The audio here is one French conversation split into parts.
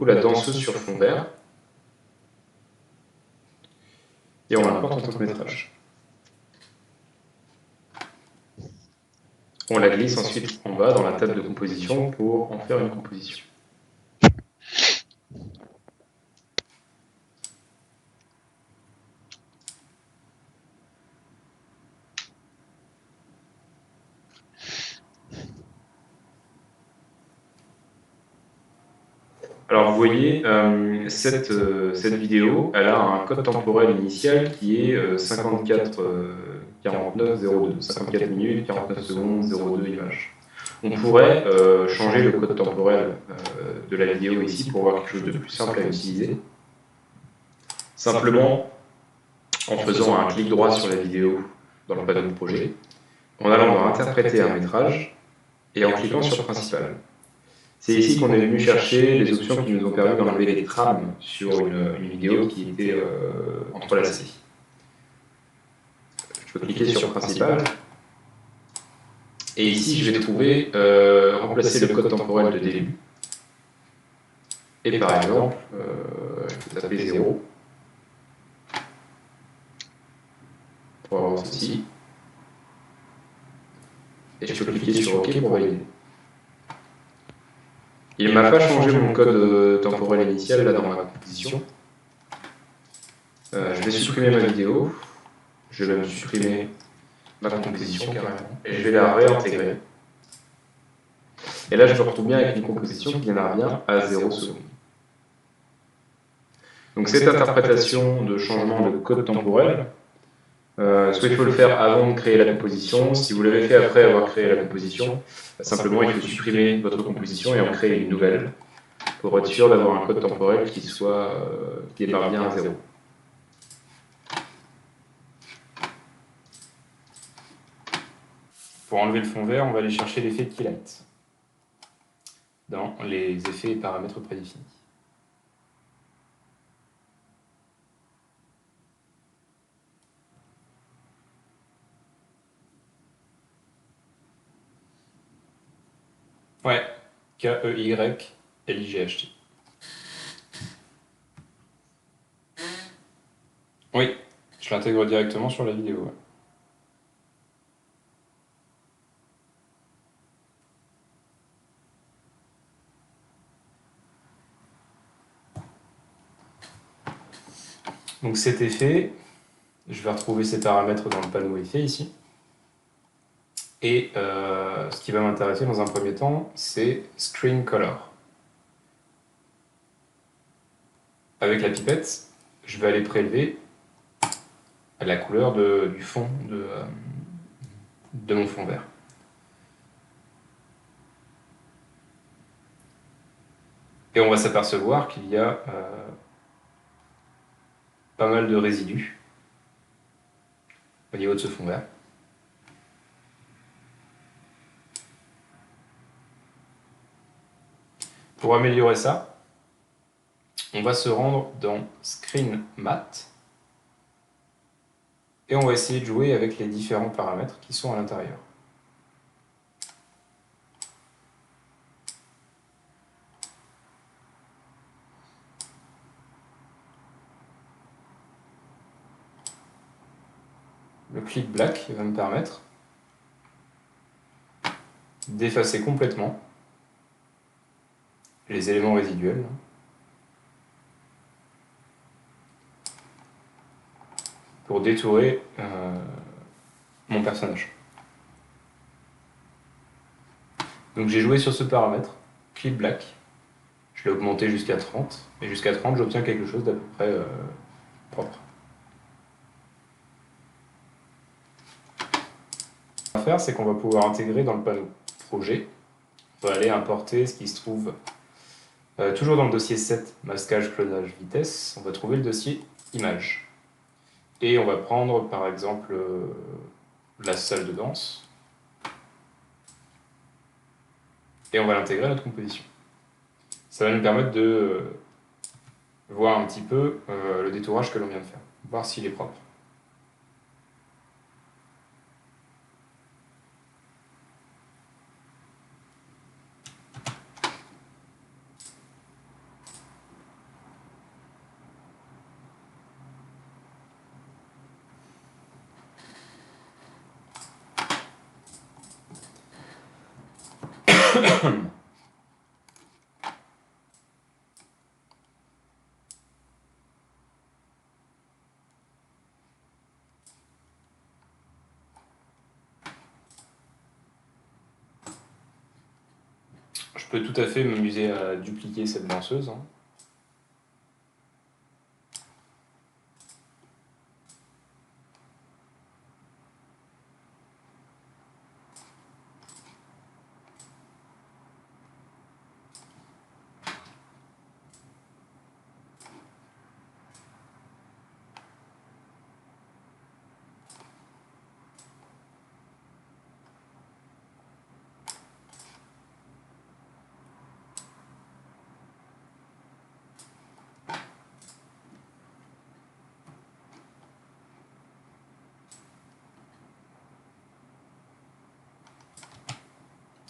la danseuse sur fond vert et on l'importe en court-métrage. On la glisse ensuite en bas dans la table de composition pour en faire une composition. Alors vous voyez, cette vidéo, elle a un code temporel initial qui est 54 49 02, 54 minutes, 49 secondes, 02 images. On pourrait changer le code temporel de la vidéo ici pour avoir quelque chose de plus simple à utiliser. Simplement en faisant un clic droit sur la vidéo dans le panneau de projet, en allant dans Interpréter un métrage et en cliquant sur Principal. C'est ici qu'on est venu chercher les options qui nous ont permis d'enlever les trames sur une vidéo qui était entrelacée. Je peux cliquer sur Principal. Et ici, je vais trouver remplacer le code temporel de début. Et par exemple, je peux taper 0 pour avoir ceci. Et je peux cliquer sur OK pour valider. Il ne m'a pas changé mon code temporel initial là dans ma composition. Je vais supprimer ma vidéo. Je vais même supprimer ma composition carrément. Et je vais la réintégrer. Et là, je me retrouve bien avec une composition qui en revient à 0 secondes. Donc cette interprétation de changement de code temporel, soit il faut le faire avant de créer la composition. Si vous l'avez fait après avoir créé la composition, simplement il faut supprimer votre composition et en créer une nouvelle pour être sûr d'avoir un code temporel qui est par bien à 0. Pour enlever le fond vert, on va aller chercher l'effet Keylight dans les effets et paramètres prédéfinis. Ouais, Keylight. Oui, je l'intègre directement sur la vidéo. Ouais. Donc cet effet, je vais retrouver ces paramètres dans le panneau effet ici. Et ce qui va m'intéresser dans un premier temps, c'est Screen Color. Avec la pipette, je vais aller prélever la couleur du fond de mon fond vert. Et on va s'apercevoir qu'il y a pas mal de résidus au niveau de ce fond vert. Pour améliorer ça, on va se rendre dans Screen Matte et on va essayer de jouer avec les différents paramètres qui sont à l'intérieur. Le clic black va me permettre d'effacer complètement les éléments résiduels pour détourer mon personnage. Donc j'ai joué sur ce paramètre, clip black, je l'ai augmenté jusqu'à 30, et jusqu'à 30 j'obtiens quelque chose d'à peu près propre. Ce qu'on va faire, c'est qu'on va pouvoir intégrer dans le panneau projet, on va aller importer ce qui se trouve toujours dans le dossier 7, masquage, clonage, vitesse, on va trouver le dossier image. Et on va prendre par exemple la salle de danse, et on va l'intégrer à notre composition. Ça va nous permettre de voir un petit peu le détourage que l'on vient de faire, voir s'il est propre. Je peux tout à fait m'amuser à dupliquer cette danseuse, hein.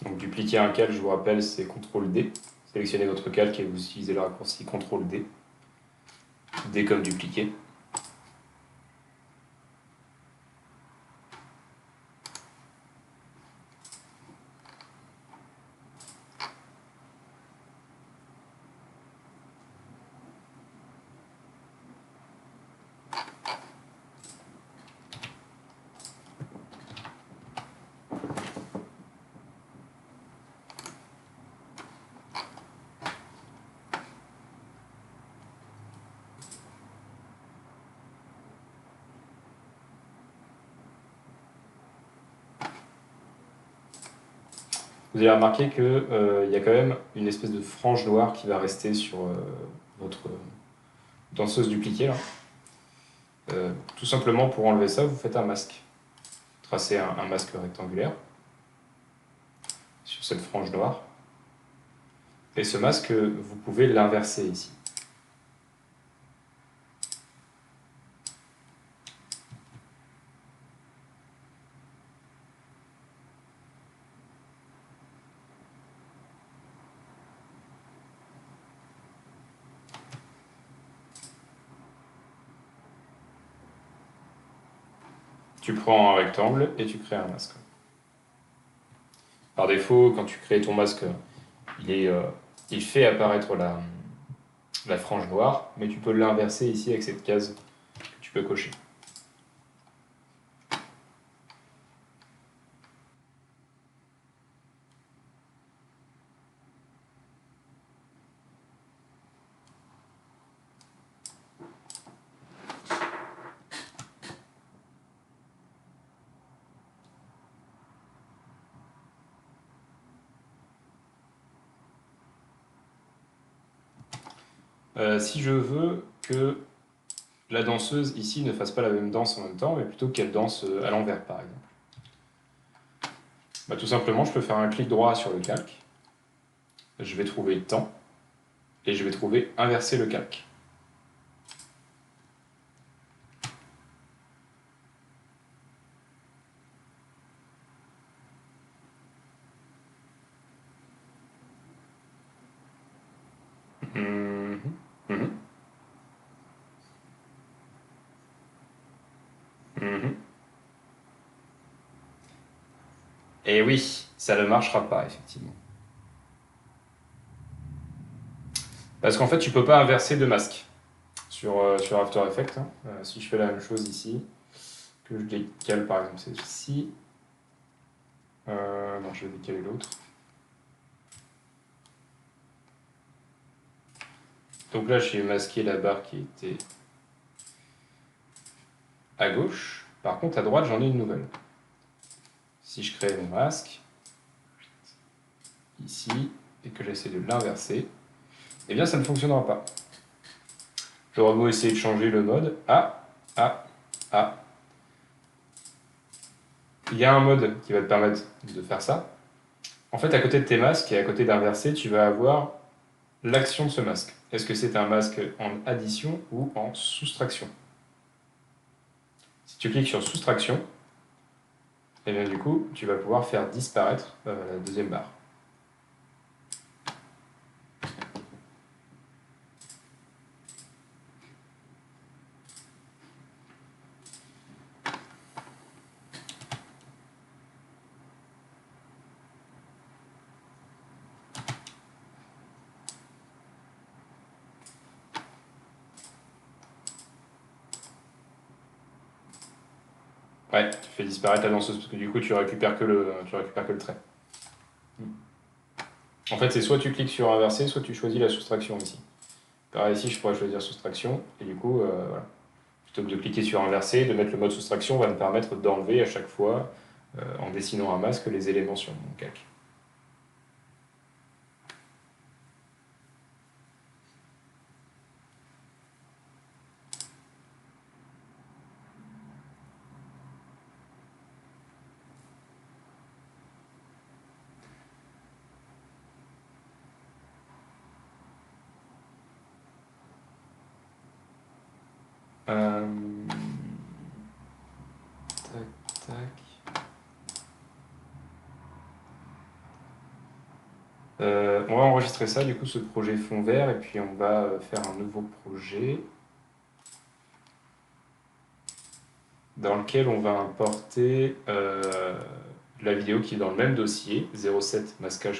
Donc dupliquer un calque, je vous rappelle, c'est CTRL D. Sélectionnez votre calque et vous utilisez le raccourci CTRL D. D comme dupliquer. Vous allez remarquer qu'il y a quand même une espèce de frange noire qui va rester sur votre danseuse dupliquée, là. Tout simplement, pour enlever ça, vous faites un masque. Tracez un masque rectangulaire sur cette frange noire. Et ce masque, vous pouvez l'inverser ici. Tu prends un rectangle et tu crées un masque. Par défaut, quand tu crées ton masque, il fait apparaître la frange noire, mais tu peux l'inverser ici avec cette case que tu peux cocher. Si je veux que la danseuse ici ne fasse pas la même danse en même temps, mais plutôt qu'elle danse à l'envers, par exemple. Bah, tout simplement, je peux faire un clic droit sur le calque. Je vais trouver temps. Et je vais trouver inverser le calque. Mhm, mhm, mhm. Et oui, ça ne marchera pas, effectivement. Parce qu'en fait, tu peux pas inverser de masque sur After Effects, hein. Si je fais la même chose ici, que je décale par exemple celle-ci, non, je vais décaler l'autre. Donc là, j'ai masqué la barre qui était à gauche. Par contre, à droite, j'en ai une nouvelle. Si je crée mon masque, ici, et que j'essaie de l'inverser, eh bien, ça ne fonctionnera pas. J'aurais beau essayer de changer le mode. Ah, ah, ah. Il y a un mode qui va te permettre de faire ça. En fait, à côté de tes masques et à côté d'inverser, tu vas avoir l'action de ce masque. Est-ce que c'est un masque en addition ou en soustraction? Si tu cliques sur soustraction, et bien du coup, tu vas pouvoir faire disparaître la deuxième barre. Ouais, tu fais disparaître la danseuse, parce que du coup, tu récupères que le trait. En fait, c'est soit tu cliques sur inverser, soit tu choisis la soustraction ici. Pareil, ici, je pourrais choisir soustraction, et du coup, voilà. Plutôt que de cliquer sur inverser, de mettre le mode soustraction va me permettre d'enlever à chaque fois, en dessinant un masque, les éléments sur mon calque. Euh, Tac, tac. On va enregistrer ça, du coup, ce projet fond vert, et puis on va faire un nouveau projet dans lequel on va importer la vidéo qui est dans le même dossier, 07 masquage